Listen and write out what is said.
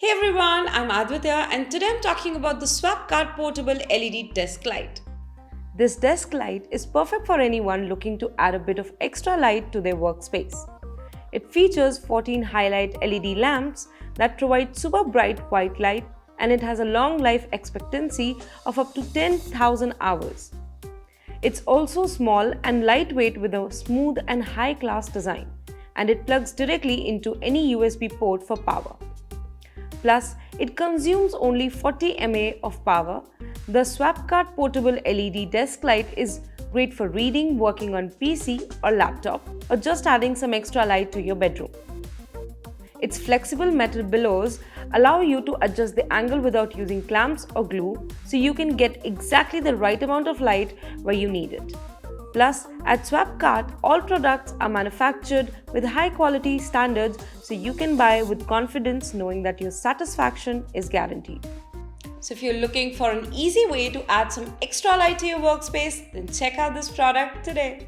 Hey everyone, I'm Advitya and today I'm talking about the SwapCard Portable LED Desk Light. This desk light is perfect for anyone looking to add a bit of extra light to their workspace. It features 14 highlight LED lamps that provide super bright white light, and it has a long life expectancy of up to 10,000 hours. It's also small and lightweight with a smooth and high class design, and it plugs directly into any USB port for power. Plus, it consumes only 40 mAh of power. The SwapCard Portable LED Desk Light is great for reading, working on PC or laptop, or just adding some extra light to your bedroom. Its flexible metal bellows allow you to adjust the angle without using clamps or glue, so you can get exactly the right amount of light where you need it. Plus, at SwapCart, all products are manufactured with high quality standards, so you can buy with confidence knowing that your satisfaction is guaranteed. So if you're looking for an easy way to add some extra light to your workspace, then check out this product today.